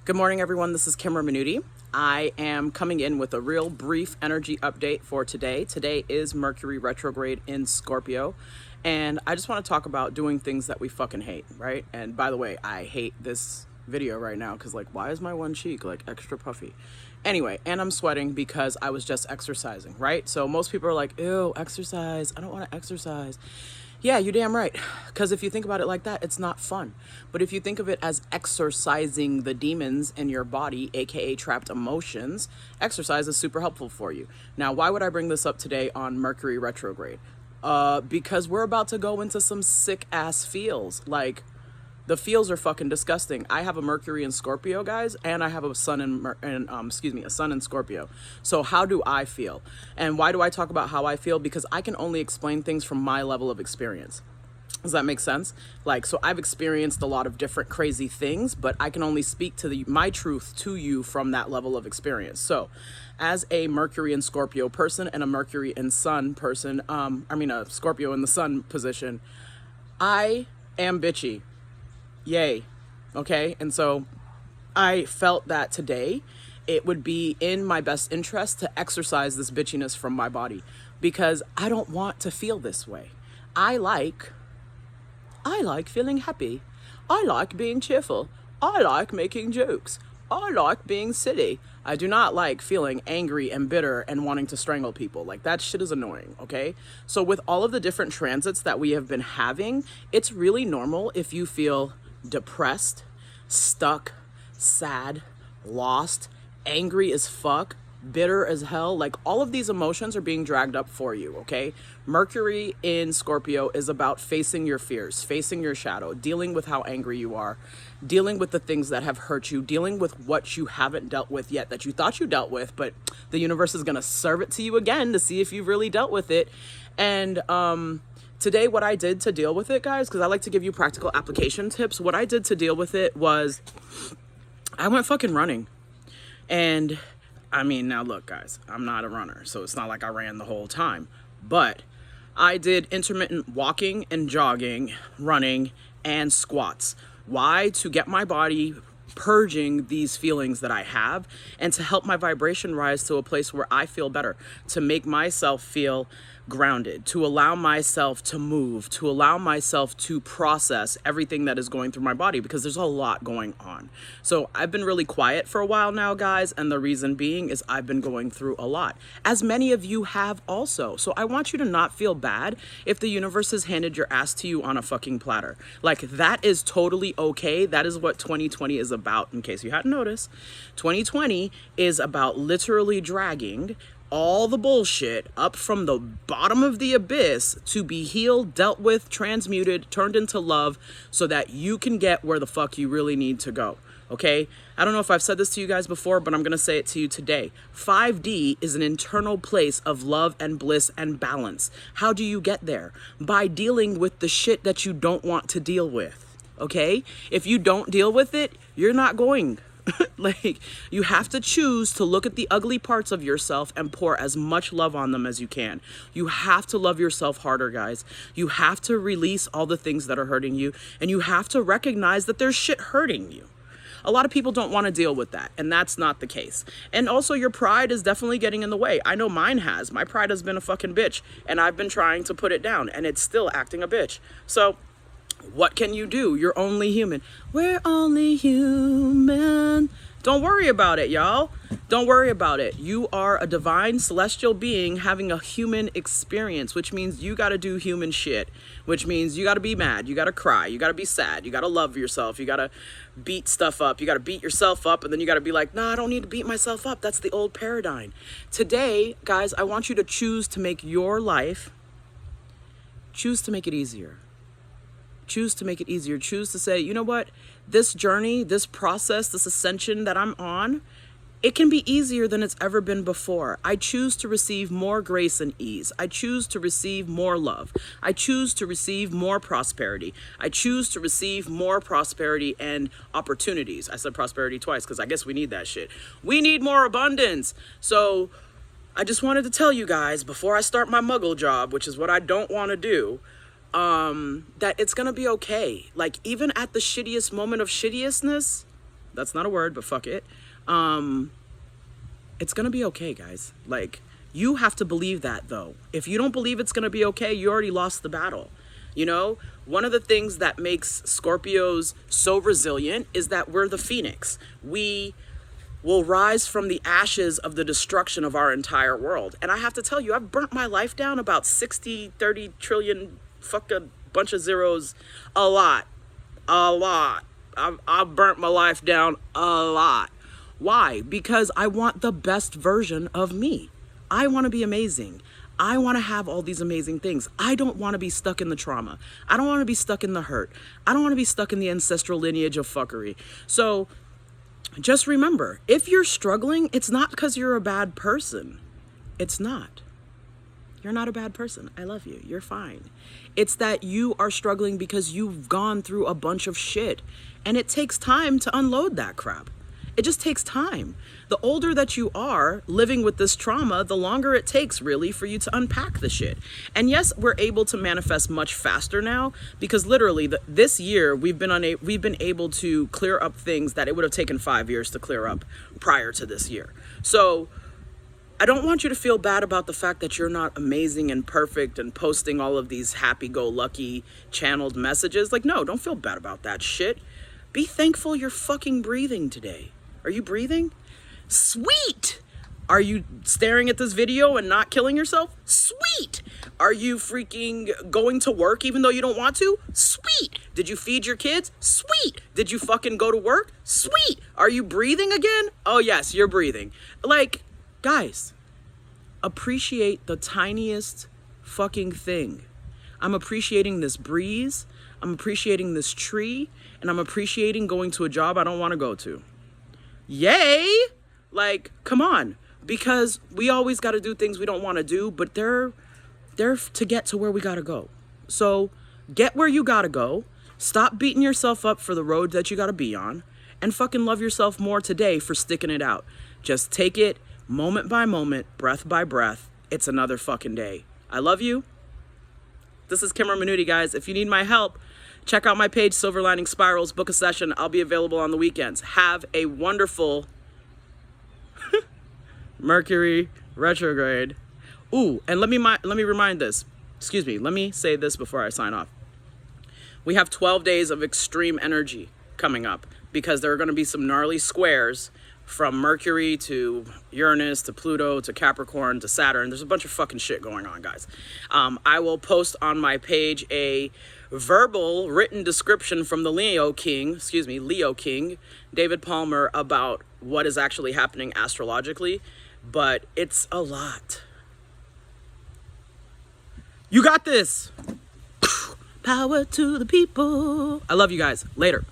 Good morning, everyone. This is Kimrah Minuty. I am coming in with a real brief energy update for today. Today is Mercury Retrograde in Scorpio, and I just want to talk about doing things that we fucking hate, right? And by the way, I hate this video right now because, like, why is my one cheek, like, extra puffy? Anyway, and I'm sweating because I was just exercising, right? So most people are like, ew, exercise. I don't want to exercise. Yeah, you're damn right. Because if you think about it like that, it's not fun. But if you think of it as exercising the demons in your body, aka trapped emotions, exercise is super helpful for you. Now, why would I bring this up today on Mercury Retrograde? Because we're about to go into some sick ass feels. Like, the feels are fucking disgusting. I have a Mercury in Scorpio, guys, and I have a sun a sun in Scorpio. So how do I feel? And why do I talk about how I feel? Because I can only explain things from my level of experience. Does that make sense? Like, so I've experienced a lot of different crazy things, but I can only speak to my truth to you from that level of experience. So as a Mercury in Scorpio person and a Mercury in Sun person, a Scorpio in the Sun position, I am bitchy. Yay. Okay. And so I felt that today it would be in my best interest to exercise this bitchiness from my body because I don't want to feel this way. I like feeling happy. I like being cheerful. I like making jokes. I like being silly. I do not like feeling angry and bitter and wanting to strangle people. Like, that shit is annoying, okay? So with all of the different transits that we have been having, it's really normal if you feel depressed, stuck, sad, lost, angry as fuck, bitter as hell. Like, all of these emotions are being dragged up for you, okay? Mercury in Scorpio is about facing your fears, facing your shadow, dealing with how angry you are, dealing with the things that have hurt you, dealing with what you haven't dealt with yet that you thought you dealt with, but the universe is going to serve it to you again to see if you've really dealt with it. And today, what I did to deal with it, guys, because I like to give you practical application tips, what I did to deal with it was I went fucking running. And I mean, now look, guys, I'm not a runner, so it's not like I ran the whole time, but I did intermittent walking and jogging, running, and squats. Why? To get my body purging these feelings that I have and to help my vibration rise to a place where I feel better, to make myself feel grounded, to allow myself to move, to allow myself to process everything that is going through my body because there's a lot going on. So I've been really quiet for a while now, guys, and the reason being is I've been going through a lot, as many of you have also. So I want you to not feel bad if the universe has handed your ass to you on a fucking platter. Like, that is totally okay. That is what 2020 is about, in case you hadn't noticed. 2020 is about literally dragging all the bullshit up from the bottom of the abyss to be healed, dealt with, transmuted, turned into love so that you can get where the fuck you really need to go. Okay? I don't know if I've said this to you guys before, but I'm going to say it to you today. 5D is an internal place of love and bliss and balance. How do you get there? By dealing with the shit that you don't want to deal with. Okay? If you don't deal with it, you're not going. Like, you have to choose to look at the ugly parts of yourself and pour as much love on them as you can. You have to love yourself harder, guys. You have to release all the things that are hurting you, and you have to recognize that there's shit hurting you. A lot of people don't want to deal with that, and that's not the case. And also, your pride is definitely getting in the way. I know mine has. My pride has been a fucking bitch, and I've been trying to put it down, and it's still acting a bitch. So what can you do? You're only human. We're only human. Don't worry about it, y'all. Don't worry about it. You are a divine celestial being having a human experience, which means you got to do human shit, which means you got to be mad. You got to cry. You got to be sad. You got to love yourself. You got to beat stuff up. You got to beat yourself up. And then you got to be like, nah, I don't need to beat myself up. That's the old paradigm. Today, guys, I want you to choose to make your life, choose to make it easier. Choose to make it easier. Choose to say, you know what? This journey, this process, this ascension that I'm on, it can be easier than it's ever been before. I choose to receive more grace and ease. I choose to receive more love. I choose to receive more prosperity. I choose to receive more prosperity and opportunities. I said prosperity twice because I guess we need that shit. We need more abundance. So I just wanted to tell you guys before I start my muggle job, which is what I don't want to do, that it's gonna be okay. Like, even at the shittiest moment of shittiestness, That's not a word, but fuck it. It's gonna be okay, guys. Like, you have to believe that, though. If you don't believe it's gonna be okay, you already lost the battle. You know, one of the things that makes Scorpios so resilient is that we're the phoenix. We will rise from the ashes of the destruction of our entire world. And I have to tell you, I've burnt my life down about 60, 30 trillion, fuck a bunch of zeros, a lot. I've burnt my life down a lot. Why? Because I want the best version of me. I want to be amazing. I want to have all these amazing things. I don't want to be stuck in the trauma. I don't want to be stuck in the hurt. I don't want to be stuck in the ancestral lineage of fuckery. So just remember, if you're struggling, it's not because you're a bad person. It's not. You're not a bad person. I love you. You're fine. It's that you are struggling because you've gone through a bunch of shit. And it takes time to unload that crap. It just takes time. The older that you are living with this trauma, the longer it takes really for you to unpack the shit. And yes, we're able to manifest much faster now because literally this year we've been able to clear up things that it would have taken 5 years to clear up prior to this year. So I don't want you to feel bad about the fact that you're not amazing and perfect and posting all of these happy-go-lucky channeled messages. Like, no, don't feel bad about that shit. Be thankful you're fucking breathing today. Are you breathing? Sweet! Are you staring at this video and not killing yourself? Sweet! Are you freaking going to work even though you don't want to? Sweet! Did you feed your kids? Sweet! Did you fucking go to work? Sweet! Are you breathing again? Oh yes, you're breathing. Like, guys, appreciate the tiniest fucking thing. I'm appreciating this breeze. I'm appreciating this tree. And I'm appreciating going to a job I don't want to go to. Yay! Like, come on. Because we always got to do things we don't want to do, but they're to get to where we got to go. So get where you got to go. Stop beating yourself up for the road that you got to be on. And fucking love yourself more today for sticking it out. Just take it moment by moment, breath by breath. It's another fucking day. I love you. This is Kimrah Minuty, guys. If you need my help, check out my page, Silver Lining Spirals. Book a session. I'll be available on the weekends. Have a wonderful Mercury Retrograde. Ooh, and let me remind this. Excuse me. Let me say this before I sign off. We have 12 days of extreme energy coming up because there are going to be some gnarly squares from Mercury to Uranus to Pluto to Capricorn to Saturn. There's a bunch of fucking shit going on, guys. I will post on my page a verbal written description from the Leo King, David Palmer, about what is actually happening astrologically, but it's a lot. You got this. Power to the people. I love you guys. Later.